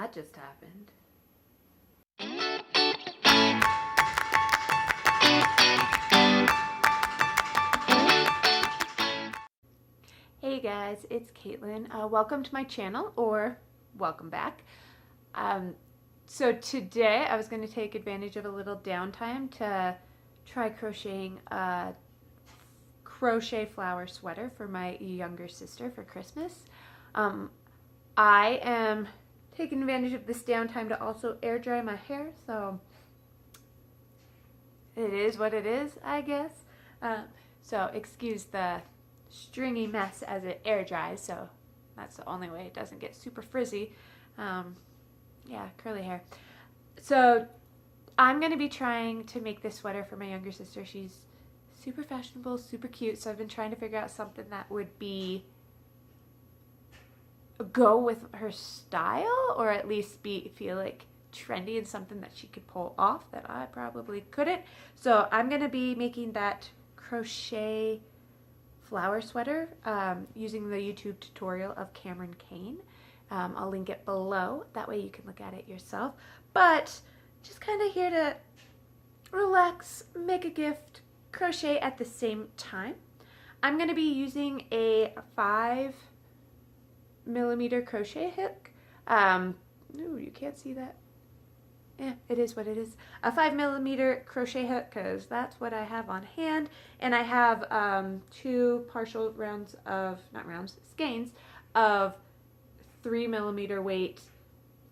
that just happened. Hey guys, it's Caitlin. Welcome to my channel, or welcome back. So today I was going to take advantage of a little downtime to try crocheting a crochet flower sweater for my younger sister for Christmas. I am taking advantage of this downtime to also air dry my hair, so it is what it is, I guess. So excuse the stringy mess as it air dries, so that's the only way it doesn't get super frizzy. Yeah, curly hair. So I'm going to be trying to make this sweater for my younger sister. She's super fashionable, super cute, so I've been trying to figure out something that would go with her style, or at least feel like trendy and something that she could pull off that I probably couldn't. So I'm going to be making that crochet flower sweater using the YouTube tutorial of Cameron Kane. I'll link it below, that way you can look at it yourself. But just kind of here to relax, make a gift, crochet at the same time. I'm going to be using a 5mm crochet hook. Ooh, you can't see that. Yeah, it is what it is. A 5mm crochet hook, because that's what I have on hand. And I have 2 partial rounds of, skeins of 3mm weight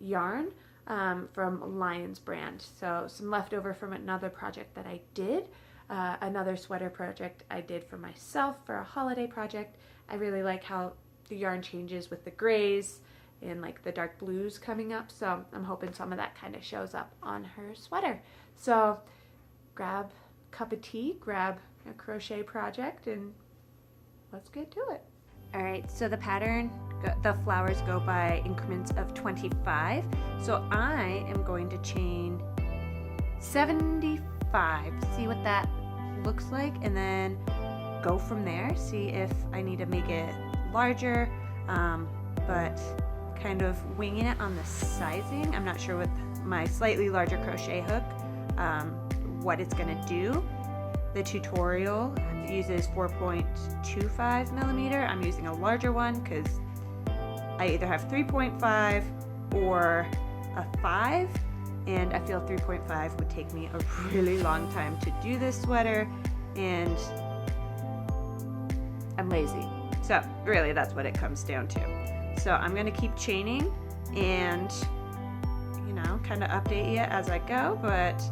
yarn from Lion's brand. So some leftover from another project that I did, another sweater project I did for myself for a holiday project. I really like how the yarn changes with the grays and like the dark blues coming up, so I'm hoping some of that kind of shows up on her sweater. So grab a cup of tea, grab a crochet project, and let's get to it. Alright, so the pattern, the flowers go by increments of 25, so I am going to chain 75, see what that looks like, and then go from there, see if I need to make it larger, but kind of winging it on the sizing. I'm not sure with my slightly larger crochet hook what it's going to do. The tutorial uses 4.25mm. I'm using a larger one because I either have 3.5 or a 5, and I feel 3.5 would take me a really long time to do this sweater, and I'm lazy. So really that's what it comes down to. So I'm going to keep chaining and, you know, kind of update you as I go, but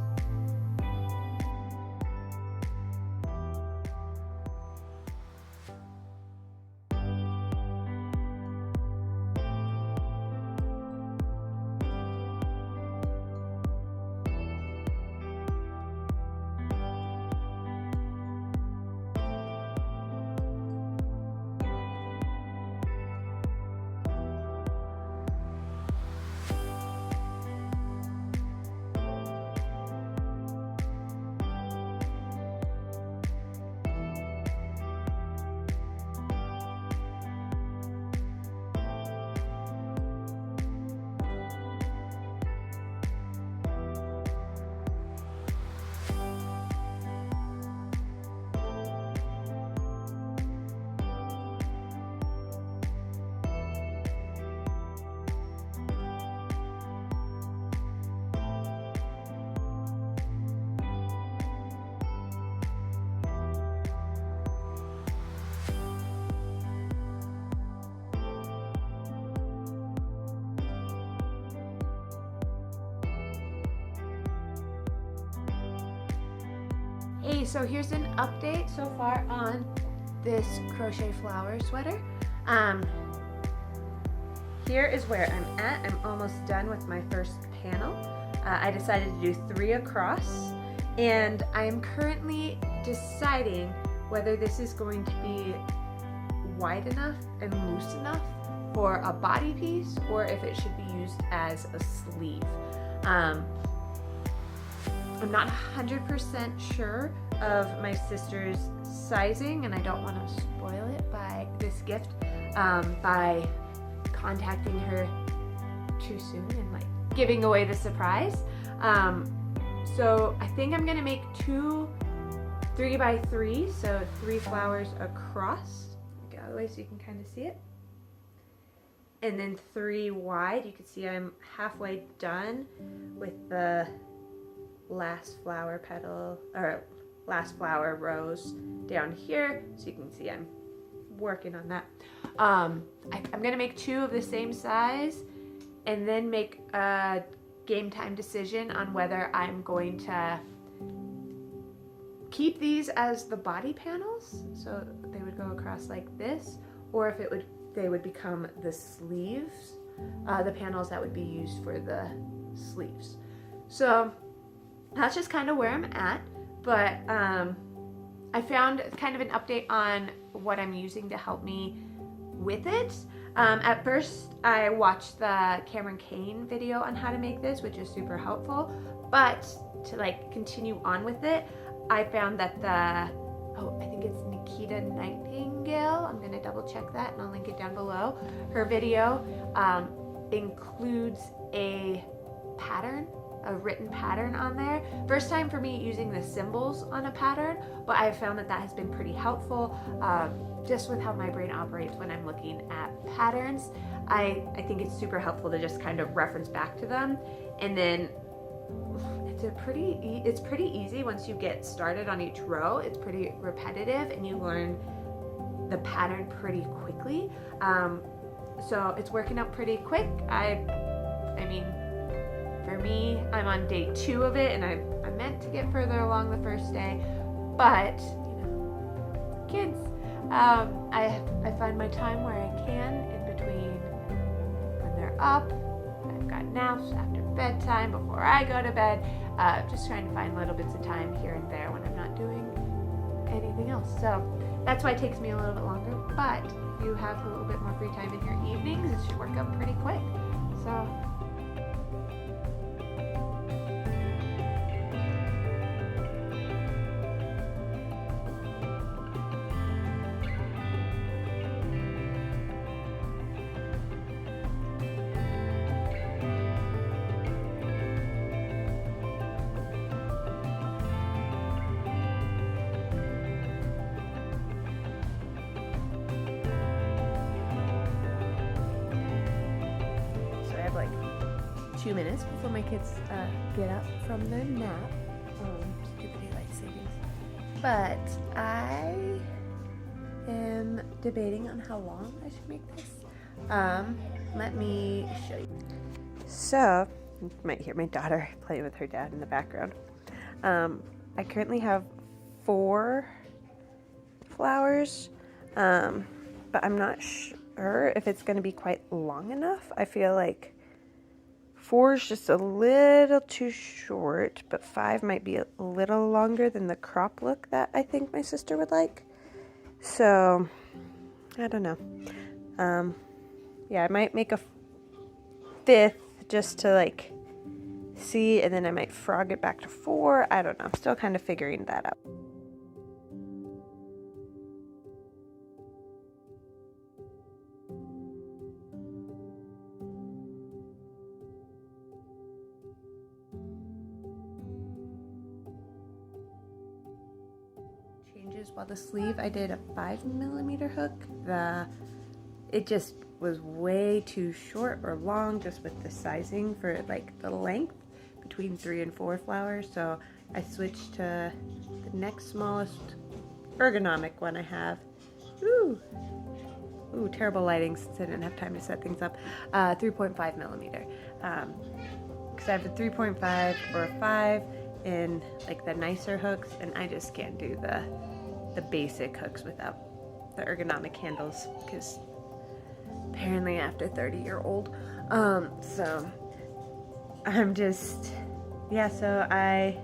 hey, so here's an update so far on this crochet flower sweater. Here is where I'm at. I'm almost done with my first panel. I decided to do 3 across, and I am currently deciding whether this is going to be wide enough and loose enough for a body piece, or if it should be used as a sleeve. I'm not 100% sure of my sister's sizing, and I don't want to spoil it by this gift by contacting her too soon and like giving away the surprise. So I think I'm gonna make 2 3x3, so 3 flowers across. Get out of the way so you can kind of see it. And then 3 wide. You can see I'm halfway done with the last flower petal, or last flower rows down here. So you can see I'm working on that. I'm gonna make 2 of the same size and then make a game time decision on whether I'm going to keep these as the body panels, so they would go across like this, or if they would become the sleeves, the panels that would be used for the sleeves. So that's just kind of where I'm at, but I found kind of an update on what I'm using to help me with it. At first I watched the Cameron Kane video on how to make this, which is super helpful, but to like continue on with it, I found that I think it's Nikita Nightingale, I'm gonna double check that and I'll link it down below. Her video includes a pattern, a written pattern on there. First time for me using the symbols on a pattern, but I found that has been pretty helpful. Just with how my brain operates when I'm looking at patterns, I think it's super helpful to just kind of reference back to them, and then it's pretty easy once you get started on each row. It's pretty repetitive and you learn the pattern pretty quickly. So it's working out pretty quick. I mean, for me, I'm on day 2 of it, and I meant to get further along the first day, but you know, kids. I find my time where I can in between when they're up. I've got naps after bedtime, before I go to bed. Just trying to find little bits of time here and there when I'm not doing anything else. So that's why it takes me a little bit longer. But if you have a little bit more free time in your evenings, it should work out pretty quick. So. Like 2 minutes before my kids get up from their nap. Stupid daylight savings. But I am debating on how long I should make this. Let me show you. So, you might hear my daughter playing with her dad in the background. I currently have 4 flowers, but I'm not sure if it's going to be quite long enough. I feel like 4 is just a little too short, but 5 might be a little longer than the crop look that I think my sister would like. So, I don't know. Yeah, I might make a 5th just to like see, and then I might frog it back to 4. I don't know. I'm still kind of figuring that out. While the sleeve, I did a 5mm hook. It just was way too short or long just with the sizing for like the length between 3 and 4 flowers. So I switched to the next smallest ergonomic one I have. Ooh, terrible lighting since I didn't have time to set things up. 3.5mm. Because I have a 3.5 or a 5 in like the nicer hooks, and I just can't do the basic hooks without the ergonomic handles, because apparently after 30-year-old. So I'm just, yeah, so I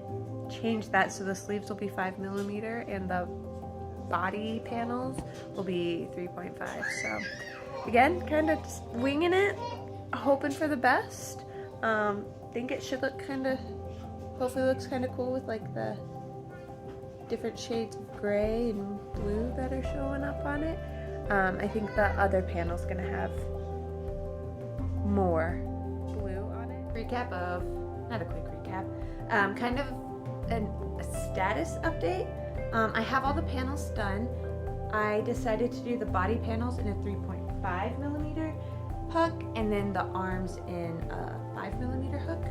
changed that so the sleeves will be 5mm and the body panels will be 3.5. So again, kind of just winging it, hoping for the best. Think it should look kind of, hopefully looks kind of cool with like the different shades of gray and blue that are showing up on it. I think the other panel's gonna have more recap of, not a quick recap, kind of a status update. I have all the panels done. I decided to do the body panels in a 3.5 millimeter hook and then the arms in a 5 millimeter hook.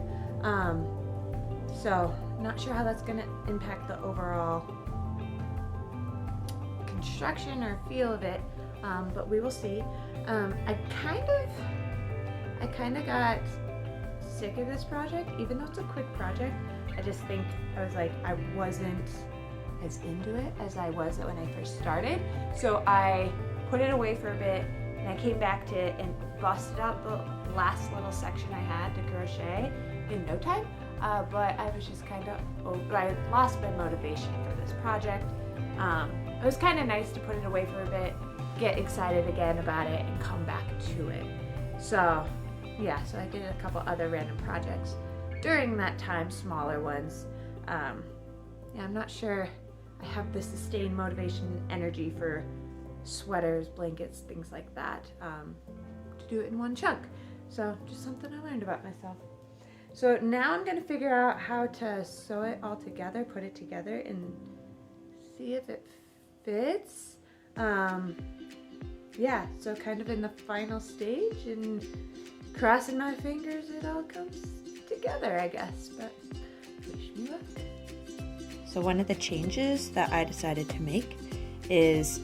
So not sure how that's going to impact the overall construction or feel of it, but we will see. I kind of got sick of this project, even though it's a quick project. I just think I was like, I wasn't as into it as I was when I first started. So I put it away for a bit and I came back to it and busted out the last little section I had to crochet in no time. But I was just kind of, I lost my motivation for this project. It was kind of nice to put it away for a bit, get excited again about it, and come back to it. So yeah, so I did a couple other random projects during that time, smaller ones. Yeah, I'm not sure I have the sustained motivation and energy for sweaters, blankets, things like that, to do it in one chunk. So just something I learned about myself. So now I'm gonna figure out how to sew it all together, put it together, and see if it fits. Yeah, so kind of in the final stage and crossing my fingers it all comes together, I guess, but wish me luck. So one of the changes that I decided to make is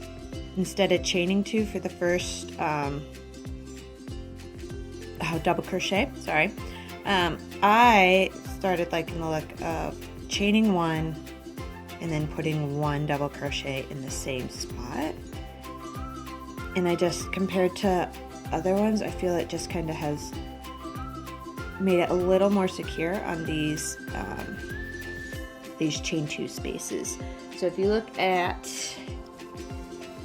instead of chaining 2 for the first double crochet, I started liking the look of chaining 1 and then putting 1 double crochet in the same spot. And I just, compared to other ones, I feel it just kind of has made it a little more secure on these chain 2 spaces. So if you look at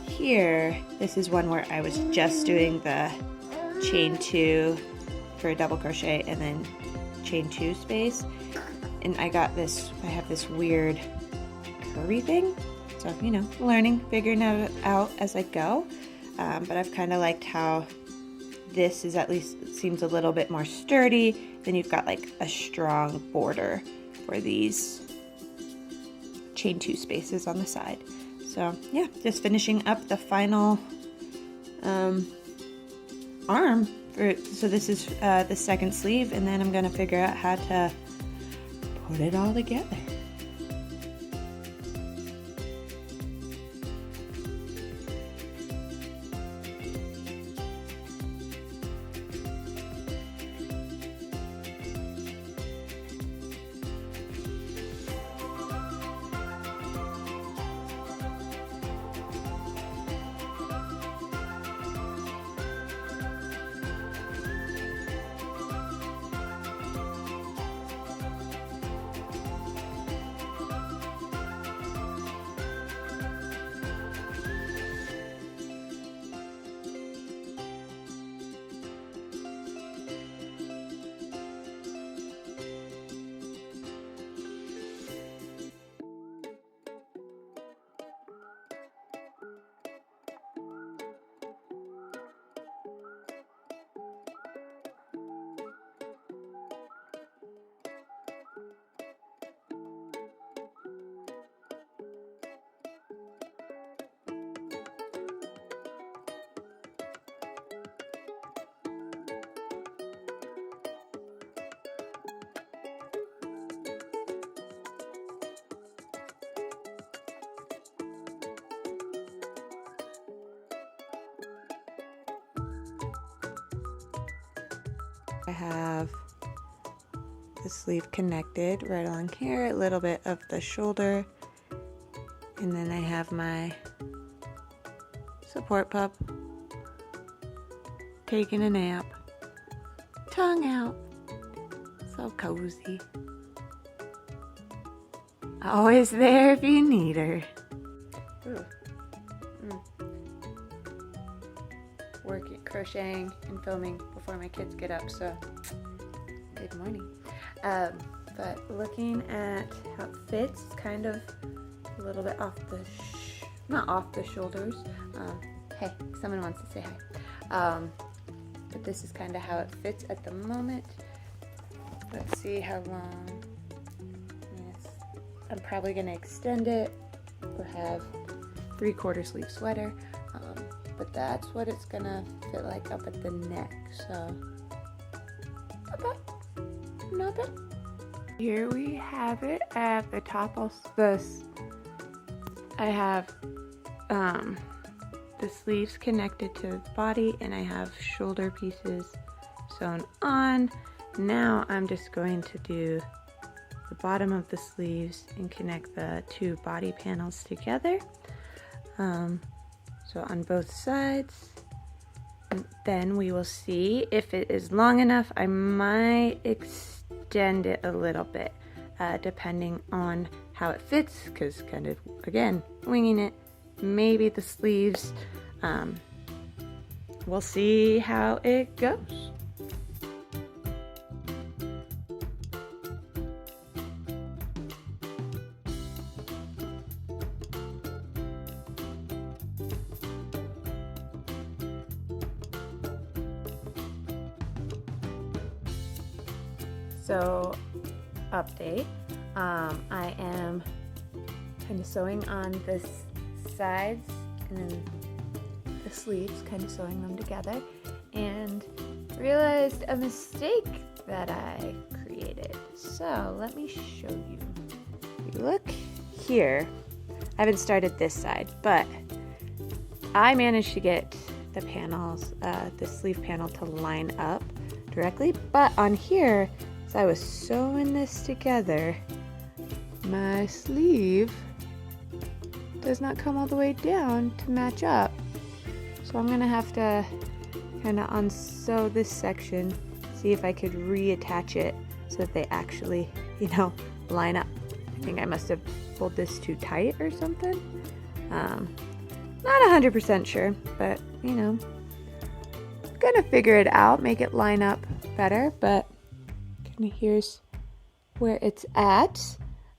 here, this is one where I was just doing the chain 2 for a double crochet and then chain 2 space, and I have this weird curvy thing, so you know, learning, figuring it out as I go, but I've kind of liked how this is, at least it seems a little bit more sturdy. Then you've got like a strong border for these chain 2 spaces on the side. So yeah, just finishing up the final arm. So this is the second sleeve, and then I'm going to figure out how to put it all together. I have the sleeve connected right along here, a little bit of the shoulder, and then I have my support pup taking a nap, tongue out, so cozy, always there if you need her. Working, crocheting, and filming before my kids get up, so good morning. But looking at how it fits, it's kind of a little bit off the, not off the shoulders. Hey, someone wants to say hi. But this is kind of how it fits at the moment. Let's see how long. Yes. I'm probably gonna extend it or have 3/4 sleeve sweater, but that's what it's gonna fit like up at the neck. So not bad, not bad. Here we have it at the top of this. I have the sleeves connected to the body, and I have shoulder pieces sewn on. Now I'm just going to do the bottom of the sleeves and connect the two body panels together. So on both sides. And then we will see if it is long enough. I might extend it a little bit, depending on how it fits, because kind of, again, winging it. Maybe the sleeves, we'll see how it goes. So, update, I am kind of sewing on the sides and then the sleeves, kind of sewing them together, and realized a mistake that I created. So let me show you. If you look here, I haven't started this side, but I managed to get the panels, the sleeve panel to line up directly, but on here, as I was sewing this together, my sleeve does not come all the way down to match up. So I'm gonna have to kind of unsew this section, see if I could reattach it so that they actually, line up. I think I must have pulled this too tight or something. Not 100% sure, but gonna figure it out, make it line up better, but kind of here's where it's at.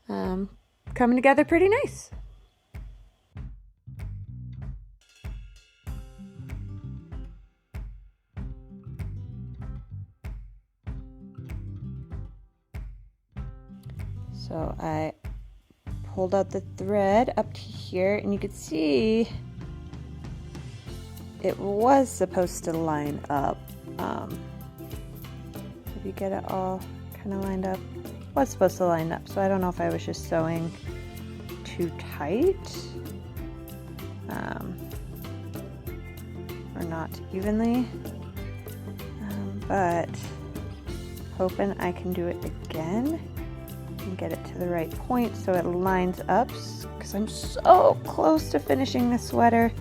Coming together pretty nice. So I pulled out the thread up to here, and you could see it was supposed to line up. If you get it all kind of lined up, it was supposed to line up. So I don't know if I was just sewing too tight or not evenly, but hoping I can do it again and get it to the right point so it lines up, because I'm so close to finishing the sweater.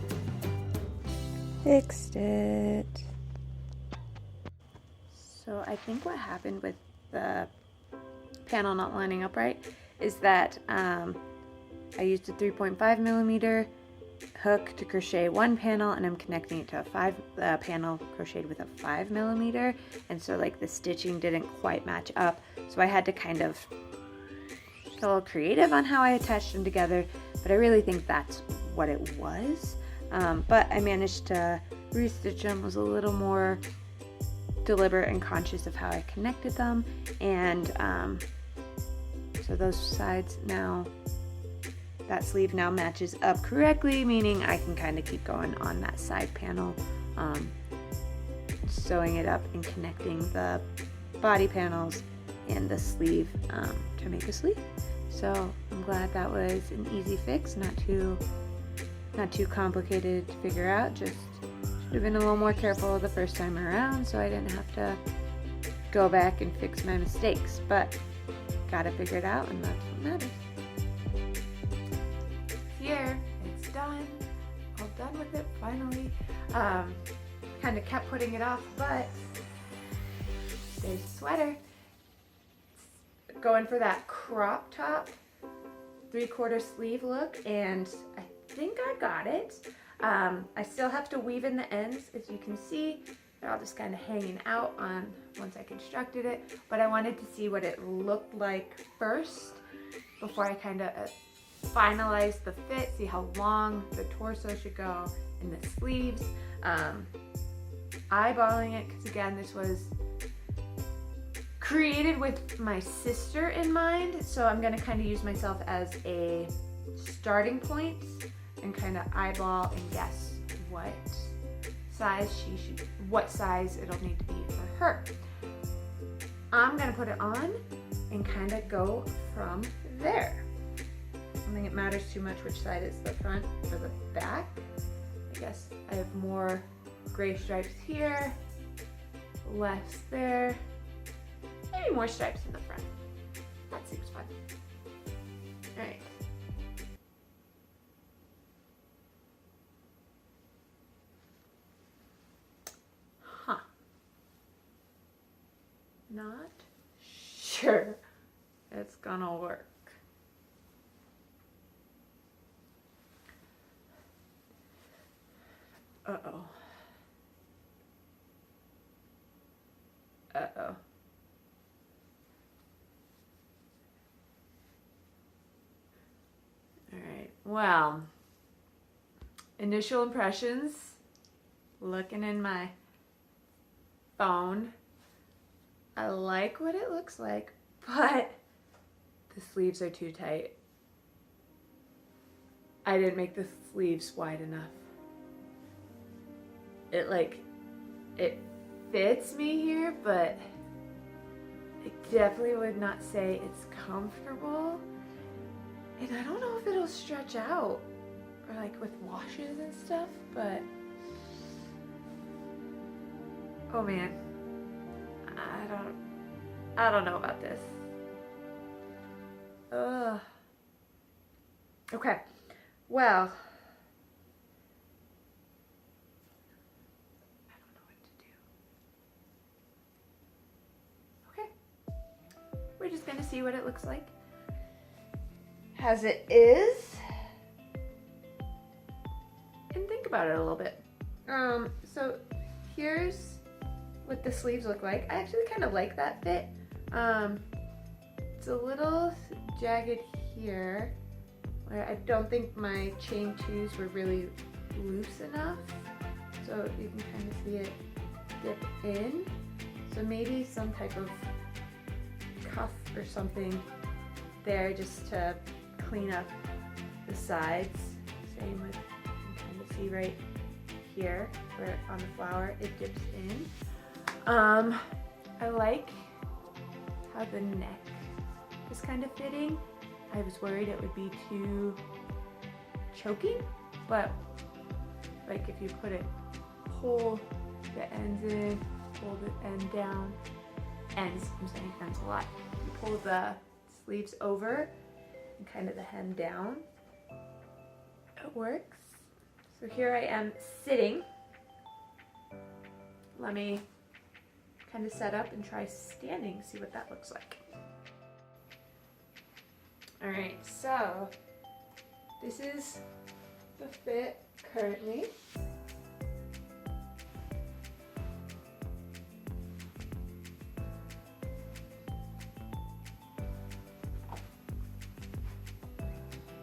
Fixed it. So I think what happened with the panel not lining up right is that I used a 3.5mm hook to crochet one panel, and I'm connecting it to a panel crocheted with a 5mm, and so like the stitching didn't quite match up, so I had to kind of get a little creative on how I attached them together, but I really think that's what it was. But I managed to restitch them, was a little more deliberate and conscious of how I connected them, and so those sides now, that sleeve now matches up correctly, meaning I can kind of keep going on that side panel, sewing it up and connecting the body panels and the sleeve to make a sleeve. So I'm glad that was an easy fix, not too complicated to figure out. Just should have been a little more careful the first time around, so I didn't have to go back and fix my mistakes, but gotta figure it out, and that's what matters. Here, it's done. All done with it finally. Kind of kept putting it off, but there's a sweater. It's going for that crop top 3/4 sleeve look, and I think I got it. I still have to weave in the ends. As you can see, they're all just kind of hanging out on once I constructed it, but I wanted to see what it looked like first before I kind of finalize the fit, see how long the torso should go in the sleeves. Eyeballing it, because again, this was created with my sister in mind, so I'm gonna kind of use myself as a starting point and kind of eyeball and guess what size it'll need to be for her. I'm gonna put it on and kind of go from there. I don't think it matters too much which side is the front or the back. I guess I have more gray stripes here, less there, maybe more stripes in the front. That seems fun. All right. Huh. Not sure it's gonna work. Uh-oh. Uh-oh. All right, well, initial impressions, looking in my phone, I like what it looks like, but the sleeves are too tight. I didn't make the sleeves wide enough. It fits me here, but I definitely would not say it's comfortable. And I don't know if it'll stretch out or like with washes and stuff, but oh man, I don't know about this. Ugh. Okay, well, we're just gonna see what it looks like as it is and think about it a little bit. So here's what the sleeves look like. I actually kind of like that fit. It's a little jagged here where I don't think my chain twos were really loose enough, so you can kind of see it dip in. So maybe some type of cuff or something there just to clean up the sides. Same with, you can kind of see right here where on the flower it dips in. I like how the neck is kind of fitting. I was worried it would be too choking, but like if you pull the ends in, pull the end down, ends, I'm saying ends a lot. You pull the sleeves over and kind of the hem down. It works. So here I am sitting. Let me kind of set up and try standing, see what that looks like. All right, so this is the fit currently.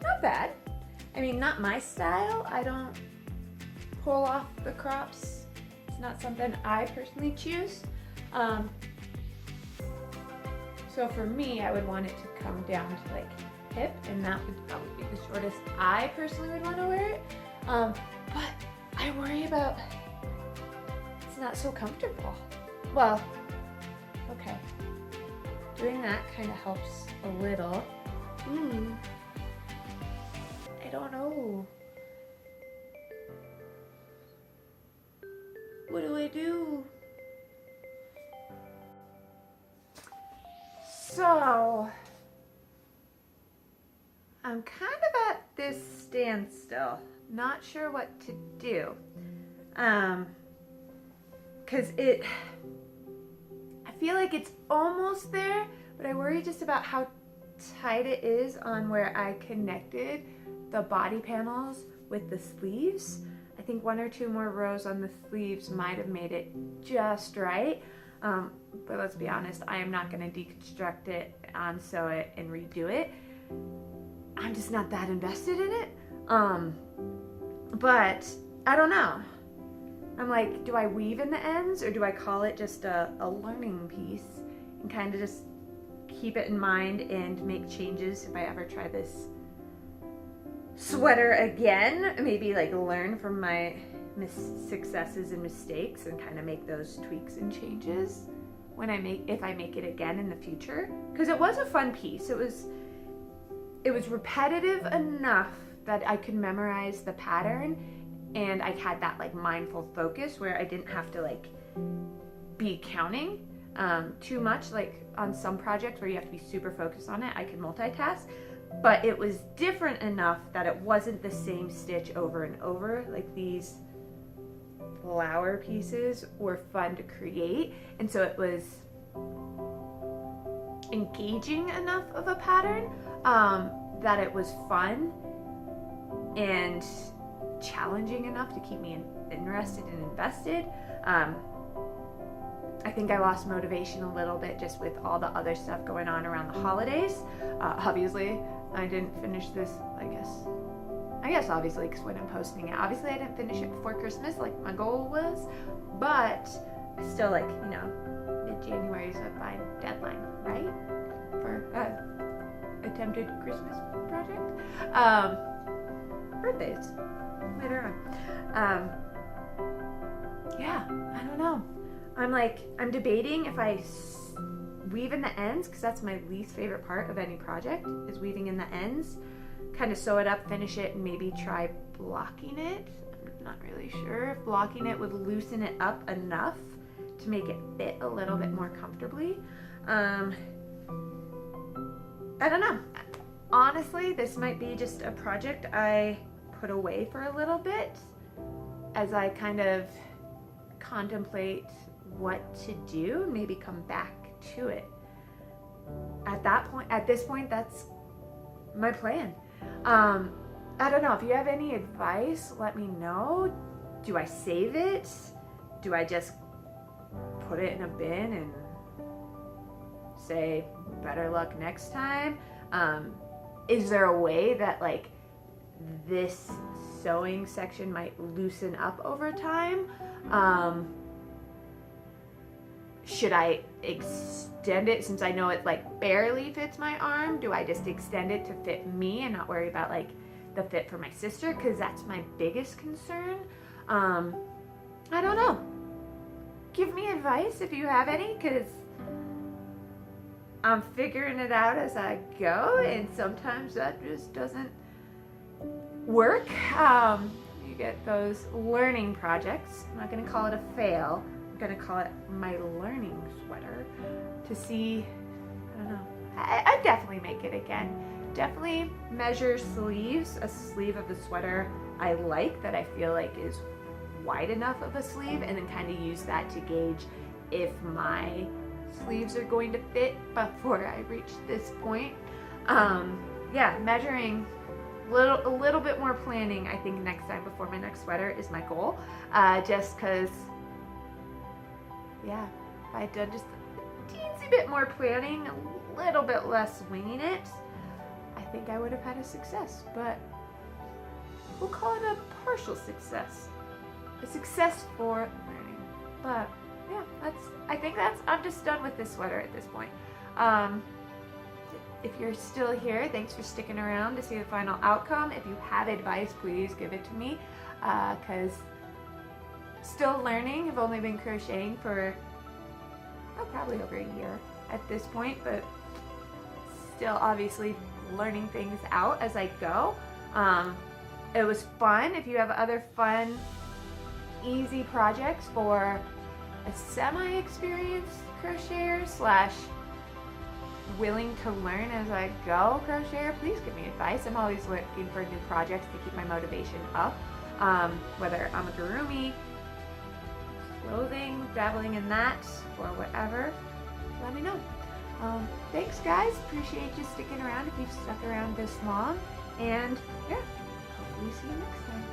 Not bad. I mean, not my style. I don't pull off the crops. It's not something I personally choose. So for me, I would want it to come down to like hip, and that would probably be the shortest I personally would want to wear it. But I worry about it's not so comfortable. Well, okay. Doing that kind of helps a little. I don't know. What do I do? So, I'm kind of at this standstill. Not sure what to do. Cause I feel like it's almost there, but I worry just about how tight it is on where I connected the body panels with the sleeves. I think one or two more rows on the sleeves might have made it just right. But let's be honest, I am not going to deconstruct it, unsew it, and redo it. I'm just not that invested in it. But I don't know. I'm like, do I weave in the ends or do I call it just a learning piece and kind of just keep it in mind and make changes if I ever try this sweater again. Maybe like learn from my successes and mistakes and kind of make those tweaks and changes when if I make it again in the future, because it was a fun piece. It was repetitive enough that I could memorize the pattern, and I had that like mindful focus where I didn't have to like be counting too much. Like on some projects where you have to be super focused on it, I could multitask, but it was different enough that it wasn't the same stitch over and over. Like these flower pieces were fun to create, and so it was engaging enough of a pattern that it was fun and challenging enough to keep me interested and invested. I think I lost motivation a little bit just with all the other stuff going on around the holidays. Obviously, I didn't finish this, I guess obviously, because when I'm posting it, obviously I didn't finish it before Christmas like my goal was, but I still, like, you know, mid-January is a fine deadline, right? For attempted Christmas project. Birthdays later on. Yeah, I don't know. I'm debating if I weave in the ends, because that's my least favorite part of any project, is weaving in the ends. Kind of sew it up, finish it, and maybe try blocking it. I'm not really sure if blocking it would loosen it up enough to make it fit a little bit more comfortably. I don't know. Honestly, this might be just a project I put away for a little bit as I kind of contemplate what to do, maybe come back to it. At this point, that's my plan. I don't know, if you have any advice, let me know. Do I save it? Do I just put it in a bin and say better luck next time? Is there a way that like this sewing section might loosen up over time? Should I extend it, since I know it like barely fits my arm? Do I just extend it to fit me and not worry about like the fit for my sister? Because that's my biggest concern. I don't know. Give me advice if you have any, because I'm figuring it out as I go, and sometimes that just doesn't work. You get those learning projects. I'm not going to call it a fail. I'm going to call it my learning sweater to see, I don't know. I'd definitely make it again. Definitely measure sleeves, a sleeve of the sweater I like that I feel like is wide enough of a sleeve, and then kind of use that to gauge if my sleeves are going to fit before I reach this point. Yeah, measuring, a little bit more planning, I think, next time before my next sweater is my goal. Just because, yeah, if I'd done just a teensy bit more planning, a little bit less winging it, I think I would have had a success. But we'll call it a partial success. A success for learning. But yeah, I'm just done with this sweater at this point. If you're still here, thanks for sticking around to see the final outcome. If you have advice, please give it to me, because still learning. I've only been crocheting for probably over a year at this point, but still obviously learning things out as I go. It was fun. If you have other fun, easy projects for a semi-experienced crocheter / willing to learn as I go crocheter, please give me advice. I'm always looking for new projects to keep my motivation up. Whether amigurumi, clothing, dabbling in that, or whatever, let me know. Thanks guys, appreciate you sticking around if you've stuck around this long, and yeah, hopefully see you next time.